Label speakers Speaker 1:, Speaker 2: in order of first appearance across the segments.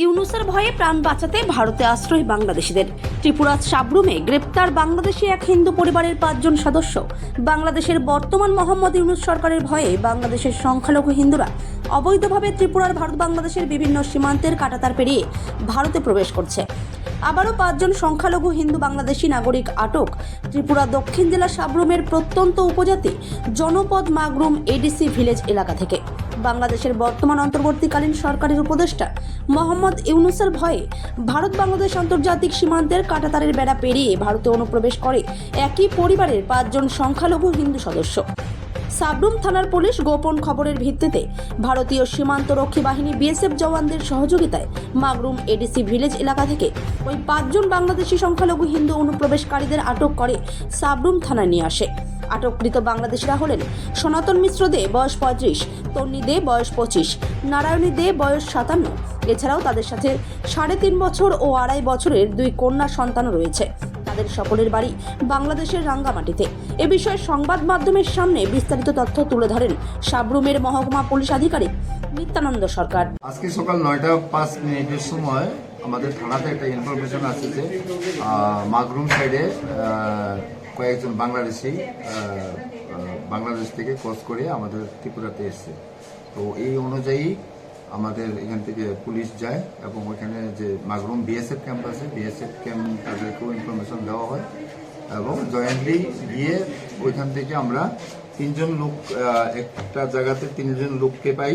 Speaker 1: ইউনূসের ভয়ে প্রাণ বাঁচাতে ভারতে আশ্রয় বাংলাদেশিদের। ত্রিপুরার সাব্রুমে গ্রেপ্তার বাংলাদেশি এক হিন্দু পরিবারের 5 জন সদস্য। বাংলাদেশের বর্তমান মোহাম্মদ ইউনূস সরকারের ভয়ে বাংলাদেশের সংখ্যালঘু হিন্দুরা অবৈধভাবে ত্রিপুরার ভারত বাংলাদেশের বিভিন্ন সীমান্তের কাঁটাতার পেরিয়ে ভারতে প্রবেশ করছে। আবারও 5 জন সংখ্যালঘু হিন্দু বাংলাদেশি নাগরিক আটক ত্রিপুরা দক্ষিণ জেলা সাব্রুমের প্রত্যন্ত উপজাতি জনপদ মাগরুম এডিসি ভিলেজ এলাকা থেকে। বাংলাদেশের বর্তমান অন্তর্বর্তীকালীন সরকারের উপদেষ্টা মোহাম্মদ ইউনূসের ভয়ে ভারত বাংলাদেশ আন্তর্জাতিক সীমান্তের কাঁটাতারের বেড়া পেরিয়ে ভারতে অনুপ্রবেশ করে একই পরিবারের 5 জন সংখ্যালঘু হিন্দু সদস্য। সাব্রুম থানার পুলিশ গোপন খবরের ভিত্তিতে ভারতীয় সীমান্তরক্ষী বাহিনী বিএসএফ জওয়ানদের সহযোগিতায় মাগরুম এডিসি ভিলেজ এলাকা থেকে ওই 5 জন বাংলাদেশি সংখ্যালঘু হিন্দু অনুপ্রবেশকারীদের আটক করে সাব্রুম থানায় নিয়ে আসে। আটককৃত বাংলাদেশিরা হলেন সনাতন মিশ্র দে বয়স 35, তন্নি দে বয়স 25, নারায়ণী দে বয়স 57। এছাড়াও তাদের সাথে 3.5 বছর ও 2.5 বছরের 2 কন্যা সন্তানও রয়েছে। তাদের সকলের বাড়ি বাংলাদেশের রাঙ্গামাটিতে। এ বিষয়ে সংবাদ মাধ্যমের সামনে বিস্তারিত তথ্য তুলে ধরেন সাব্রুমের মহকুমা পুলিশ আধিকারিক নিত্যানন্দ সরকার।
Speaker 2: আজকে সকাল 9টা 5 মিনিটের সময় আমাদের থানাতে একটা ইনফরমেশন আছে যে মাগরুম সাইডে কয়েকজন বাংলাদেশ থেকে ক্রস করে আমাদের ত্রিপুরাতে এসছে। তো এই অনুযায়ী আমাদের এখান থেকে পুলিশ যায় এবং ওইখানে যে মাগরুম বিএসএফ ক্যাম্প আছে, বিএসএফ ক্যাম্প তাদেরকেও ইনফরমেশন দেওয়া হয় এবং জয়েন্টলি গিয়ে ওইখান থেকে আমরা 3 জন লোক, একটা জায়গাতে 3 জন লোককে পাই।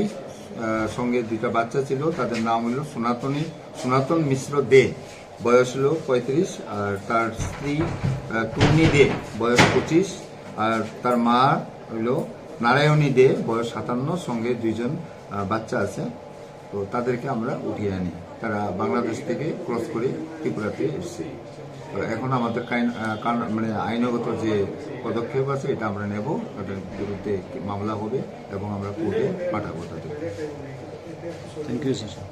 Speaker 2: সঙ্গে 2টা বাচ্চা ছিল, তাদের নাম হলো সনাতন মিশ্র দে বয়স হলো 35, আর তার স্ত্রী টুর্নি দে বয়স 25, আর তার মা হলো নারায়ণী দে বয়স 57, সঙ্গে 2 জন বাচ্চা আছে। তো তাদেরকে আমরা উঠিয়ে আনি, তারা বাংলাদেশ থেকে ক্রস করে ত্রিপুরাতে এসছে। তো এখন আমাদের আইনগত যে পদক্ষেপ আছে এটা আমরা নেব, তাদের বিরুদ্ধে মামলা হবে এবং আমরা কোর্টে পাঠাবো তাদের।
Speaker 3: Thank you sir.